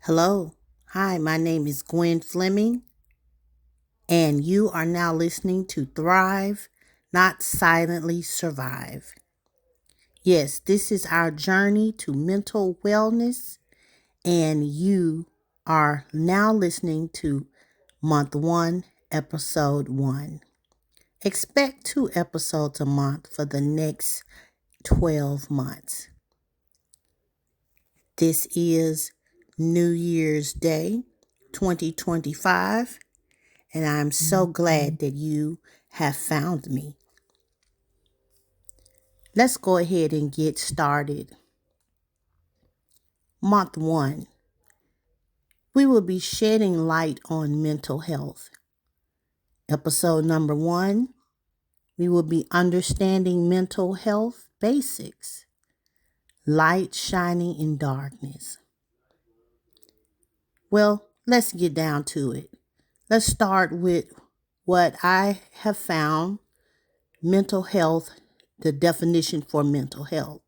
Hello. Hi, my name is Gwen Fleming, and you are now listening to Thrive, Not Silently Survive. Yes, this is our journey to mental wellness, and you are now listening to month 1, episode 1. Expect 2 episodes a month for the next 12 months. This is New Year's Day 2025. And I'm so glad that you have found me. Let's go ahead and get started. Month 1, we will be shedding light on mental health. Episode number 1, we will be understanding mental health basics. Light shining in darkness. Well, let's get down to it. Let's start with what I have found mental health, the definition for mental health.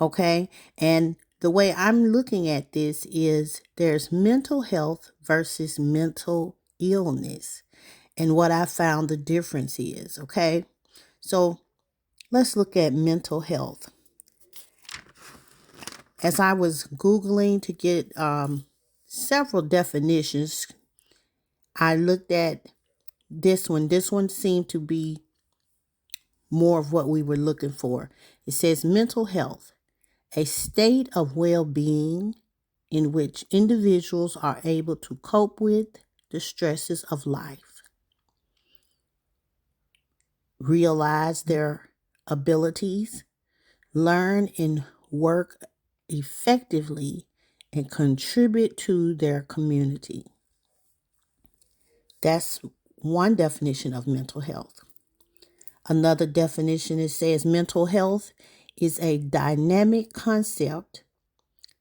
Okay. And the way I'm looking at this is there's mental health versus mental illness. And what I found the difference is, okay? So let's look at mental health. As I was Googling to get several definitions, I looked at this one. This one seemed to be more of what we were looking for. It says mental health, a state of well-being in which individuals are able to cope with the stresses of life, realize their abilities, learn and work effectively, and contribute to their community. That's one definition of mental health. Another definition, it says mental health is a dynamic concept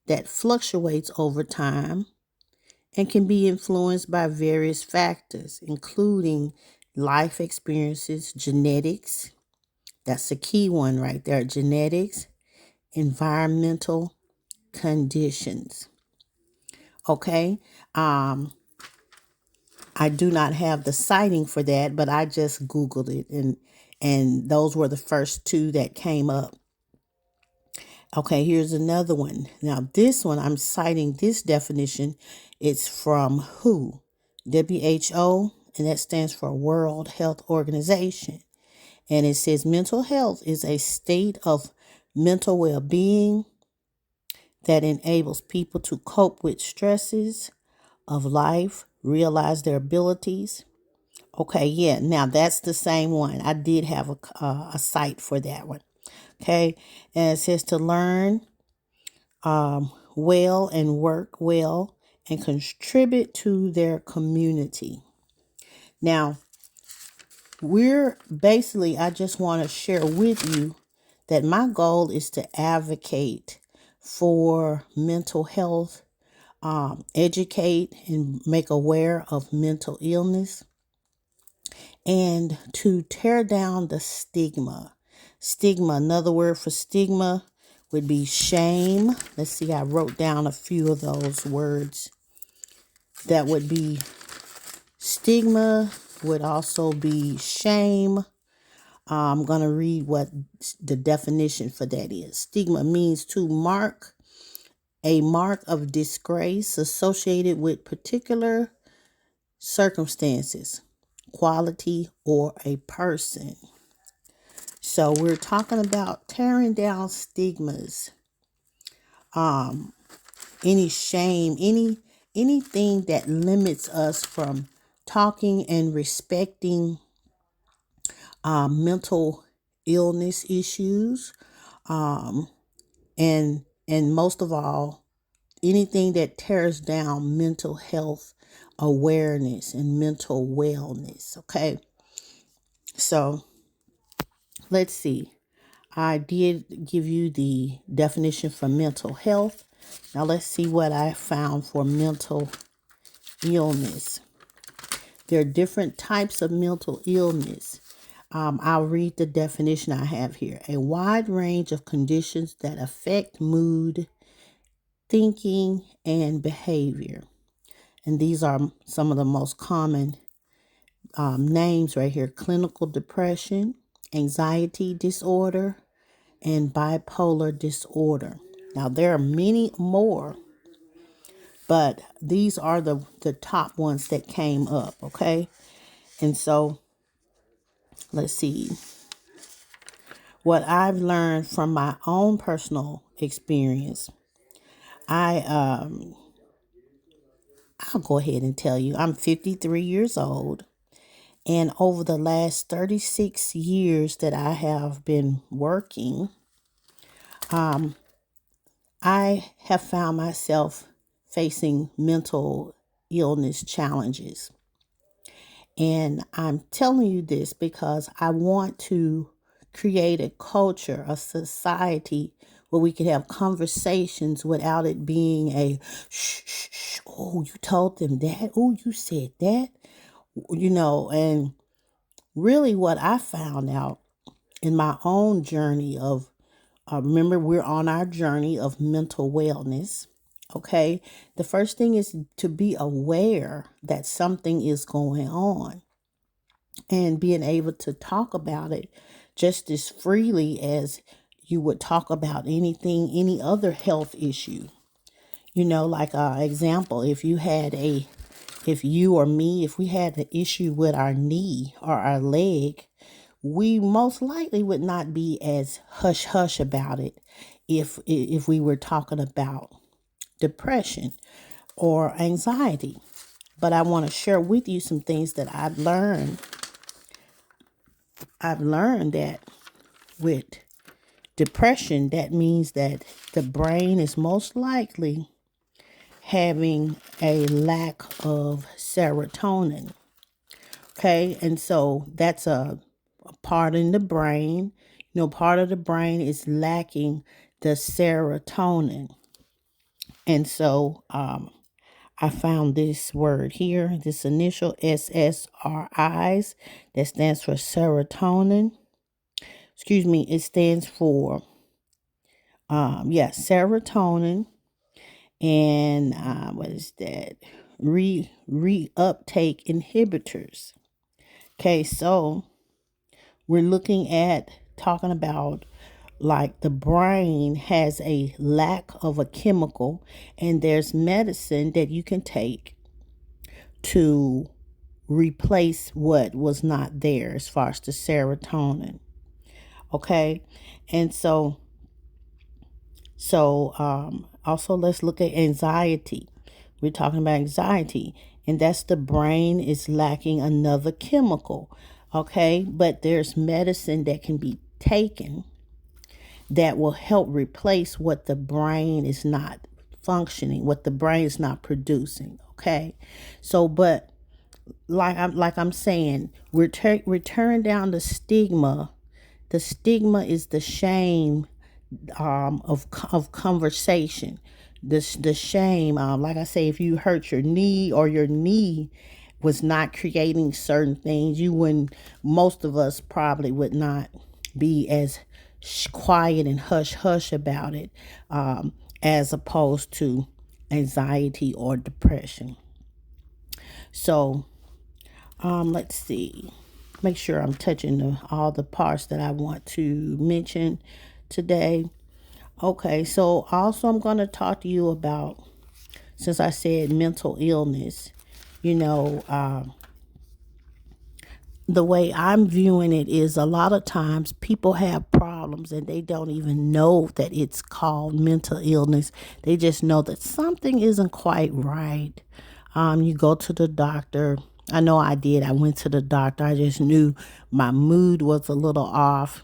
that fluctuates over time and can be influenced by various factors, including life experiences, genetics. That's the key one right there, genetics, environmental conditions. Okay. I do not have the citing for that, but I just Googled it and those were the first two that came up. Okay, here's another one. Now, this one, I'm citing this definition. It's from WHO, WHO, and that stands for World Health Organization. And it says mental health is a state of mental well-being that enables people to cope with stresses of life, realize their abilities. Okay, yeah, now that's the same one. I did have a site for that one. Okay, and it says to learn well and work well and contribute to their community. Now, I just want to share with you that my goal is to advocate for mental health, educate and make aware of mental illness, and to tear down the stigma. Stigma, another word for stigma would be shame. Let's see, I wrote down a few of those words. That would be stigma, would also be shame. I'm going to read what the definition for that is. Stigma means to mark, a mark of disgrace associated with particular circumstances, quality, or a person. So we're talking about tearing down stigmas, any shame, anything that limits us from talking and respecting mental illness issues, and most of all, anything that tears down mental health awareness and mental wellness. Okay, so let's see. I did give you the definition for mental health. Now let's see what I found for mental illness. There are different types of mental illness. I'll read the definition I have here. A wide range of conditions that affect mood, thinking, and behavior. And these are some of the most common names right here: clinical depression, anxiety disorder, and bipolar disorder. Now, there are many more, but these are the top ones that came up, okay? And so, let's see. What I've learned from my own personal experience, I'll go ahead and tell you, I'm 53 years old. And over the last 36 years that I have been working, I have found myself facing mental illness challenges. And I'm telling you this because I want to create a culture, a society where we can have conversations without it being a shh, shh, shh. Oh, you told them that. Oh, you said that. And really what I found out in my own journey of, remember, we're on our journey of mental wellness. Okay. The first thing is to be aware that something is going on and being able to talk about it just as freely as you would talk about any other health issue. Like example, if you or me, if we had an issue with our knee or our leg, we most likely would not be as hush hush about it if we were talking about depression or anxiety. But I want to share with you some things that I've learned. I've learned that with depression, that means that the brain is most likely having a lack of serotonin. Okay, and so that's a part in the brain. Part of the brain is lacking the serotonin. And so I found this word here, this initial SSRIs, that stands for serotonin. Excuse me, it stands for, serotonin. And what is that? Reuptake inhibitors. Okay, so we're looking at talking about like the brain has a lack of a chemical, and there's medicine that you can take to replace what was not there as far as the serotonin. Okay, and also let's look at anxiety. We're talking about anxiety, and that's the brain is lacking another chemical. Okay, but there's medicine that can be taken that will help replace what the brain is not functioning, what the brain is not producing. Okay, so but like I'm saying, we're tearing down the stigma. The stigma is the shame of conversation. The shame, like I say, if you hurt your knee or your knee was not creating certain things, most of us probably would not be as quiet and hush hush about it, as opposed to anxiety or depression. So let's see, make sure I'm touching all the parts that I want to mention today. Okay, so also I'm going to talk to you about, since I said mental illness, the way I'm viewing it is a lot of times people have problems and they don't even know that it's called mental illness. They just know that something isn't quite right. You go to the doctor. I know I did. I went to the doctor. I just knew my mood was a little off,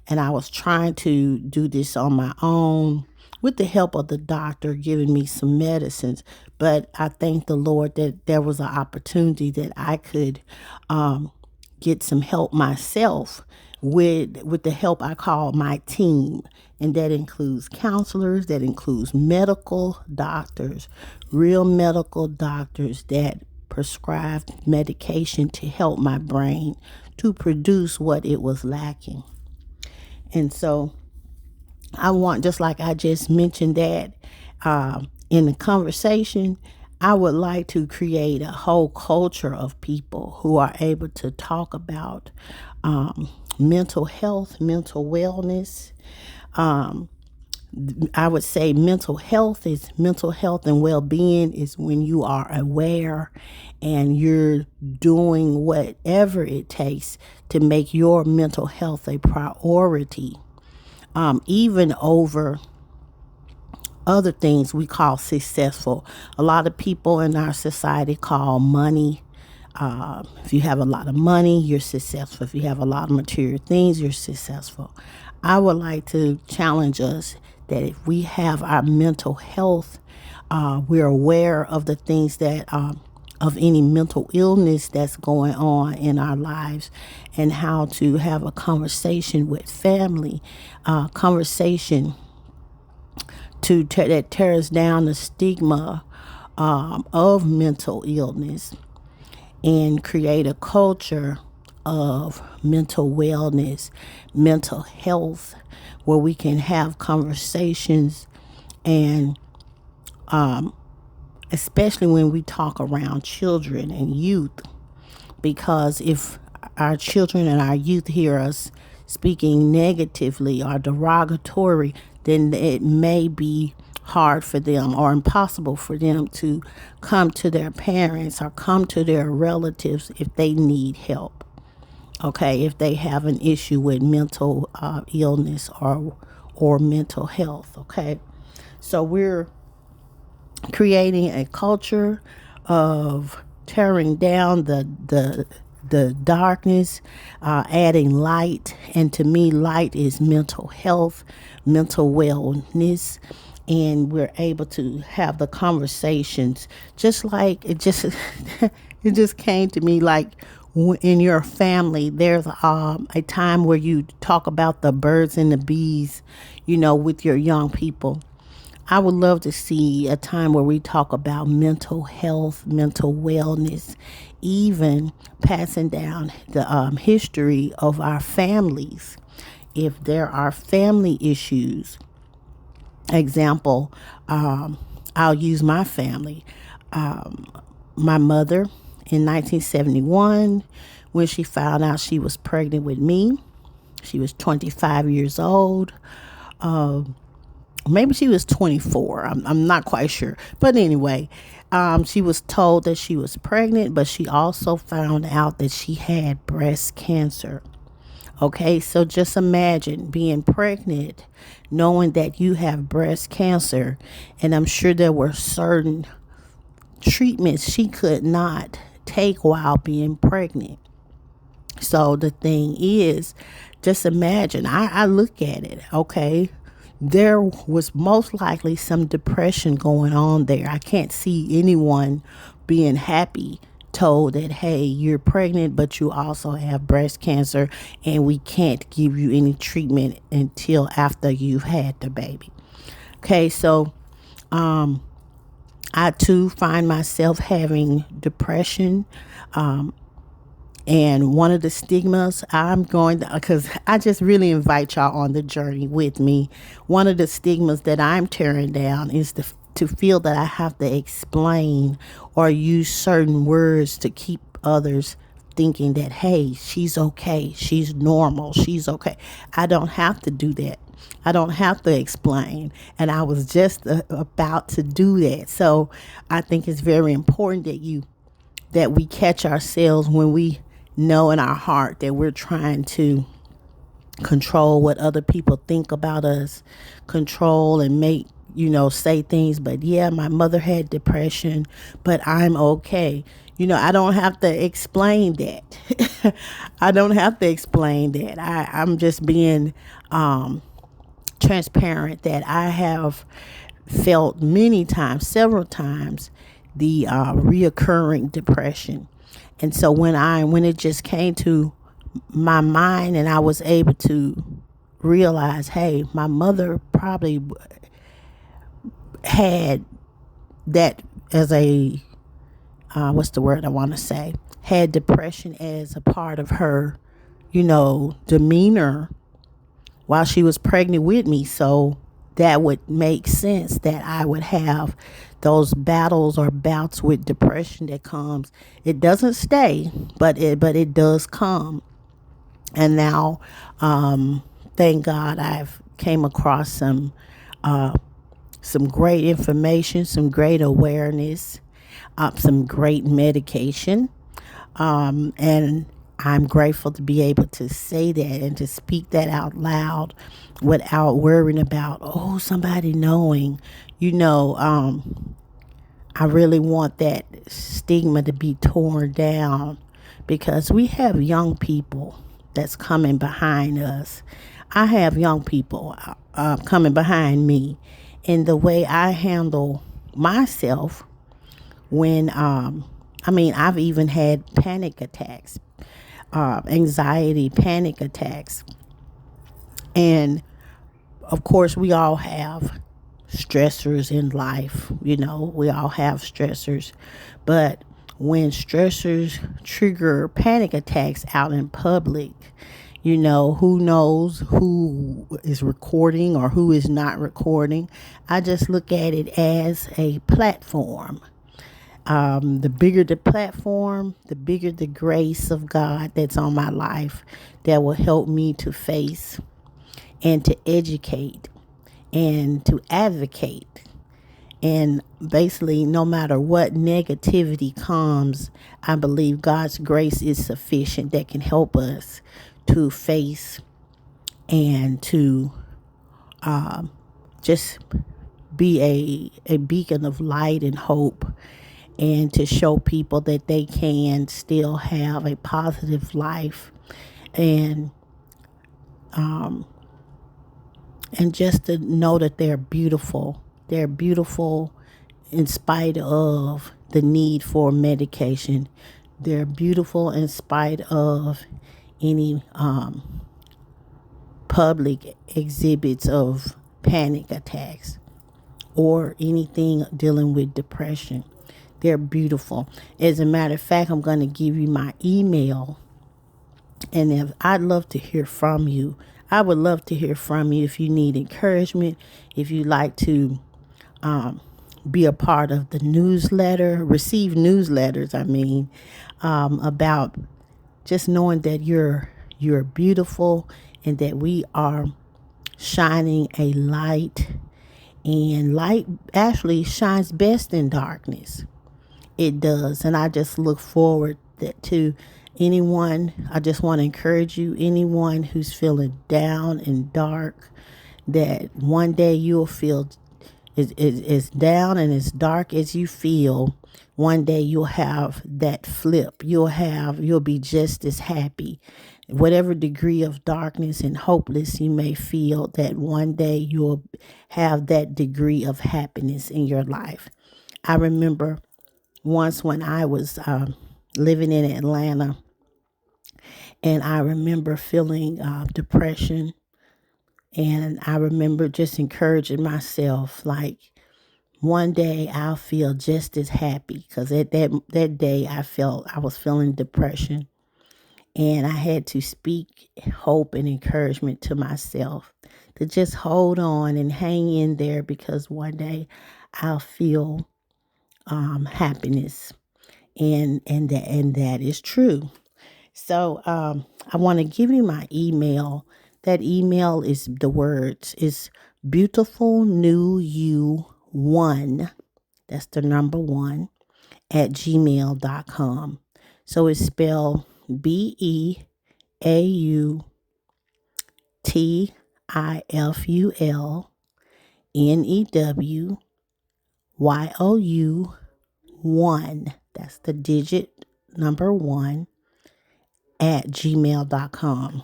and I was trying to do this on my own with the help of the doctor giving me some medicines. But I thank the Lord that there was an opportunity that I could get some help myself with the help I call my team. And that includes counselors, that includes medical doctors, real medical doctors that prescribe medication to help my brain to produce what it was lacking. And so I want, just like I just mentioned that, in the conversation, I would like to create a whole culture of people who are able to talk about mental health, mental wellness. I would say mental health and well-being is when you are aware and you're doing whatever it takes to make your mental health a priority, even over other things we call successful. A lot of people in our society call money. If you have a lot of money, you're successful. If you have a lot of material things, you're successful. I would like to challenge us that if we have our mental health, we're aware of the things that of any mental illness that's going on in our lives, and how to have a conversation with family, conversation that tears down the stigma of mental illness, and create a culture of mental wellness, mental health, where we can have conversations, and especially when we talk around children and youth, because if our children and our youth hear us speaking negatively or derogatory, then it may be hard for them or impossible for them to come to their parents or come to their relatives if they need help. Okay, if they have an issue with mental illness or mental health. Okay, so we're creating a culture of tearing down the darkness, adding light. And to me, light is mental health, mental wellness. And we're able to have the conversations, just like it just it just came to me, like in your family there's a time where you talk about the birds and the bees, with your young people. I would love to see a time where we talk about mental health, mental wellness, even passing down the history of our families. If there are family issues, example, I'll use my family. My mother in 1971, when she found out she was pregnant with me, she was 25 years old. Maybe she was 24. I'm not quite sure. But anyway, she was told that she was pregnant, but she also found out that she had breast cancer. Okay, so just imagine being pregnant, knowing that you have breast cancer, and I'm sure there were certain treatments she could not take while being pregnant. So the thing is, just imagine, I look at it, okay? There was most likely some depression going on there. I can't see anyone being happy, told that, hey, you're pregnant, but you also have breast cancer, and we can't give you any treatment until after you've had the baby. Okay, so I too find myself having depression. And one of the stigmas I'm going to, because I just really invite y'all on the journey with me. One of the stigmas that I'm tearing down is to feel that I have to explain or use certain words to keep others thinking that, hey, she's okay, she's normal, she's okay. I don't have to do that. I don't have to explain. And I was just about to do that. So I think it's very important that we catch ourselves when we know in our heart that we're trying to control what other people think about us, control and make, say things. But yeah, my mother had depression, but I'm okay. I don't have to explain that. I don't have to explain that. I'm just being transparent that I have felt many times, several times, the reoccurring depression. And so when it just came to my mind and I was able to realize, hey, my mother probably had that as a, what's the word I want to say, had depression as a part of her, demeanor while she was pregnant with me. So that would make sense that I would have those battles or bouts with depression that comes. It doesn't stay, but it does come. And now, thank God, I've came across some great information, some great awareness, some great medication. And I'm grateful to be able to say that and to speak that out loud without worrying about, oh, somebody knowing. You know, I really want that stigma to be torn down because we have young people that's coming behind us. I have young people coming behind me. And the way I handle myself when, I've even had panic attacks, anxiety, panic attacks. And of course, we all have stressors in life. You know, we all have stressors. But when stressors trigger panic attacks out in public, you know, who knows who is recording or who is not recording. I just look at it as a platform. The bigger the platform, the bigger the grace of God that's on my life that will help me to face and to educate and to advocate. And basically, no matter what negativity comes, I believe God's grace is sufficient that can help us to face and to just be a beacon of light and hope, and to show people that they can still have a positive life, and just to know that they're beautiful. They're beautiful in spite of the need for medication. They're beautiful in spite of any public exhibits of panic attacks or anything dealing with depression. They're beautiful. As a matter of fact, I'm going to give you my email. And if I'd love to hear from you. I would love to hear from you if you need encouragement, if you'd like to be a part of the newsletter, receive newsletters, about just knowing that you're beautiful and that we are shining a light, and light actually shines best in darkness. It does. And I just look forward to anyone. I just want to encourage you, anyone who's feeling down and dark, that one day you'll feel as down and as dark as you feel. One day you'll have that flip. You'll be just as happy. Whatever degree of darkness and hopeless you may feel, that one day you'll have that degree of happiness in your life. I remember once when I was living in Atlanta, and I remember feeling depression, and I remember just encouraging myself, like, one day I'll feel just as happy, because at that day I was feeling depression, and I had to speak hope and encouragement to myself to just hold on and hang in there, because one day I'll feel happiness, and that is true. So I want to give you my email. That email is the words is beautiful new you one. That's the number one at gmail.com. So it's spelled BEAUTIFULNEWYOU1. That's the digit number one at gmail.com.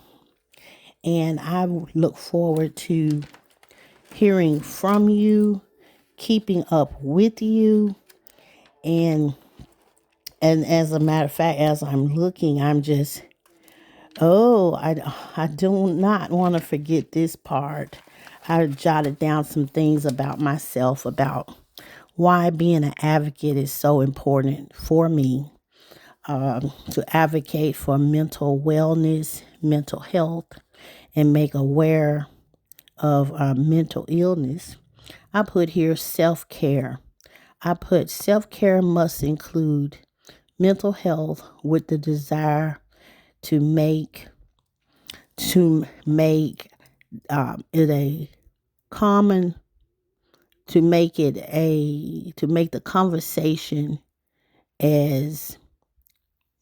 And I look forward to hearing from you, keeping up with you. And as a matter of fact, as I'm looking, I'm just, I do not want to forget this part. I jotted down some things about myself, about why being an advocate is so important for me. To advocate for mental wellness, mental health, and make aware of mental illness, I put here self-care. I put self-care must include mental health with the desire to make it a common to make the conversation as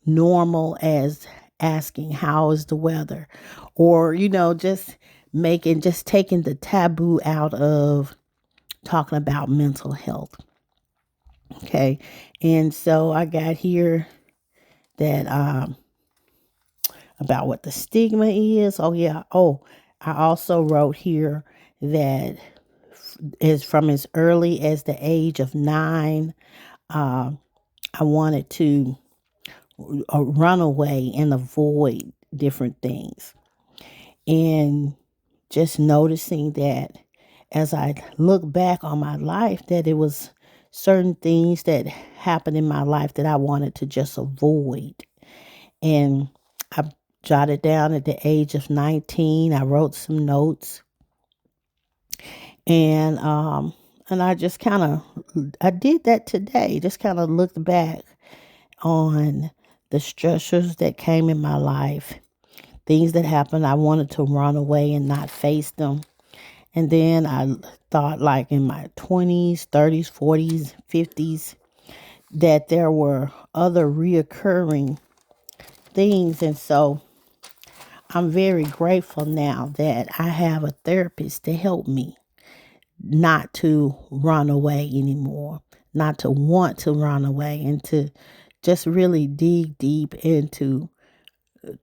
normal as asking how is the weather, or just taking the taboo out of talking about mental health. Okay. And so I got here that about what the stigma is. Oh yeah. Oh, I also wrote here that is from as early as the age of 9, uh, I wanted to run away and avoid different things. And just noticing that as I look back on my life, that it was certain things that happened in my life that I wanted to just avoid. And I jotted down at the age of 19, I wrote some notes, and I just I did that today, just kind of looked back on the stressors that came in my life, things that happened. I wanted to run away and not face them. And then I thought, like in my 20s, 30s, 40s, 50s, that there were other reoccurring things. And so I'm very grateful now that I have a therapist to help me not to run away anymore, not to want to run away, and to just really dig deep into,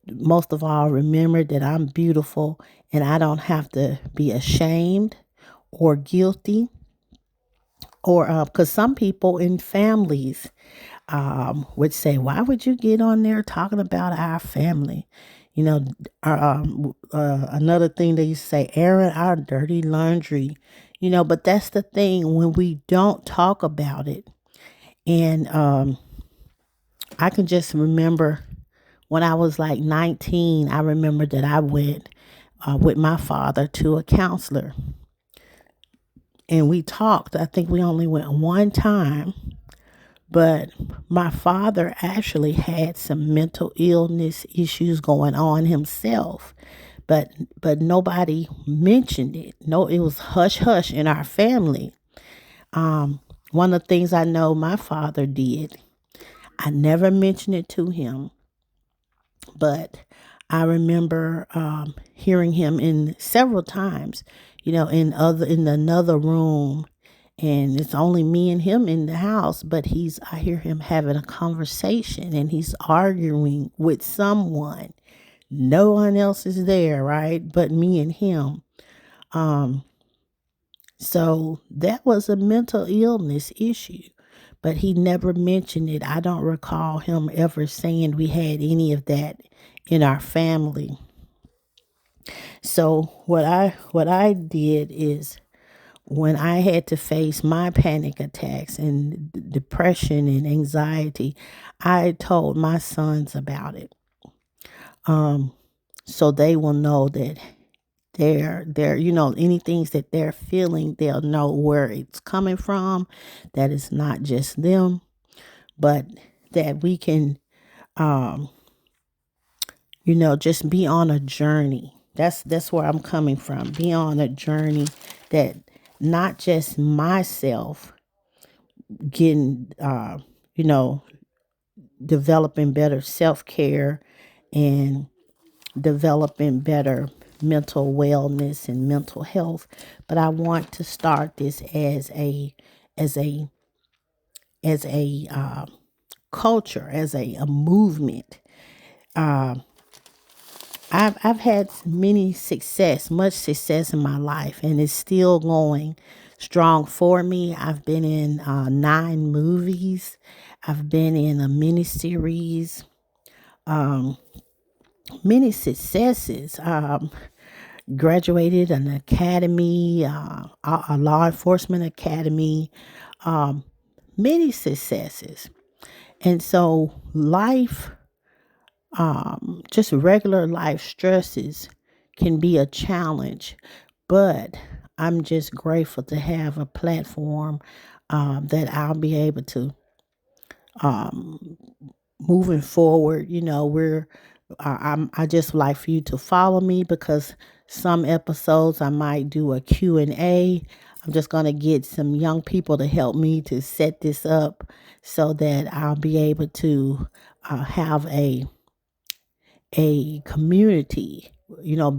most of all, remember that I'm beautiful and I don't have to be ashamed or guilty, or because some people in families would say, why would you get on there talking about our family? Another thing they used to say, airing our dirty laundry, but that's the thing when we don't talk about it. And I can just remember when I was like 19, I remember that I went with my father to a counselor and we talked. I think we only went one time, but my father actually had some mental illness issues going on himself. But nobody mentioned it. No, it was hush hush in our family. One of the things I know my father did, I never mentioned it to him, but I remember hearing him in several times, in another room, and it's only me and him in the house, but I hear him having a conversation and he's arguing with someone. No one else is there, right? But me and him. So that was a mental illness issue, but he never mentioned it. I don't recall him ever saying we had any of that in our family. So what I did is, when I had to face my panic attacks and depression and anxiety, I told my sons about it. So they will know that any things that they're feeling, they'll know where it's coming from, that it's not just them, but that we can, just be on a journey. That's where I'm coming from. Be on a journey that not just myself getting, developing better self-care and developing better mental wellness and mental health, but I want to start this as a culture, as a movement. I've had much success in my life, and it's still going strong for me. I've been in 9 movies. I've been in a miniseries, many successes. Graduated an academy, a law enforcement academy, many successes. And so life, just regular life stresses can be a challenge. But I'm just grateful to have a platform that I'll be able to um, moving forward. I just like for you to follow me, because some episodes I might do a Q&A. I'm just going to get some young people to help me to set this up so that I'll be able to have a community,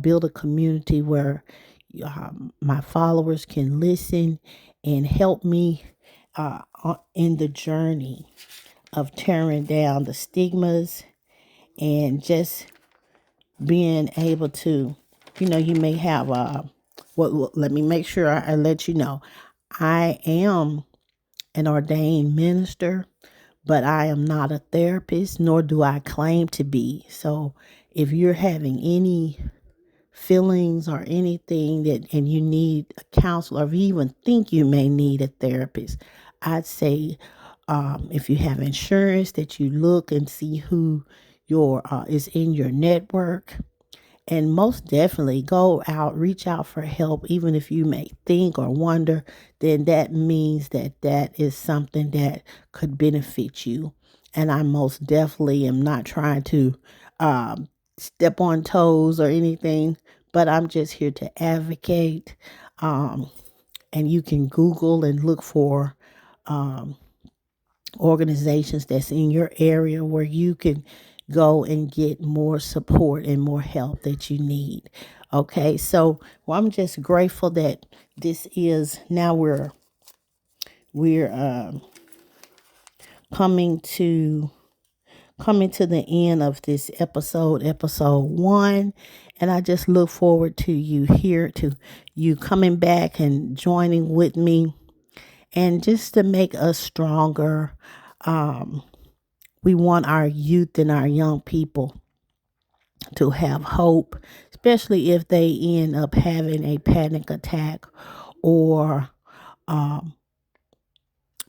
build a community where my followers can listen and help me in the journey of tearing down the stigmas, and just being able to, you may have let me make sure I let you know, I am an ordained minister, but I am not a therapist, nor do I claim to be. So if you're having any feelings or anything and you need a counselor, or if you even think you may need a therapist, I'd say if you have insurance, that you look and see who your is in your network, and most definitely go out, reach out for help. Even if you may think or wonder, then that means that is something that could benefit you. And I most definitely am not trying to step on toes or anything, but I'm just here to advocate. Um, and you can Google and look for organizations that's in your area where you can go and get more support and more help that you need. Okay, so I'm just grateful that this is now we're coming to the end of this episode 1, and I just look forward to you coming back and joining with me, and just to make us stronger. We want our youth and our young people to have hope, especially if they end up having a or um,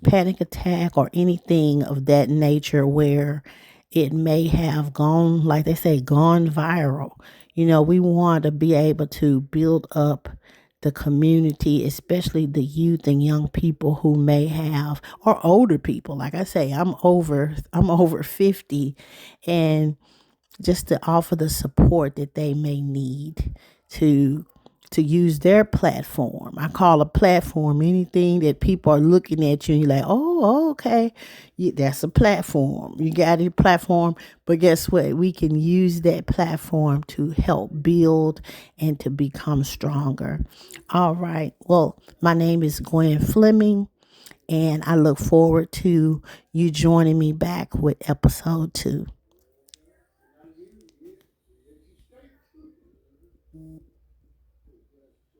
panic attack or anything of that nature, where it may have gone, like they say, gone viral. We want to be able to build up the community, especially the youth and young people who may have, or older people. Like I say, I'm over 50, and just to offer the support that they may need to use their platform. I call a platform anything that people are looking at you and you're like, oh, okay, that's a platform. You got a platform, but guess what? We can use that platform to help build and to become stronger. All right. Well, my name is Gwen Fleming, and I look forward to you joining me back with episode 2.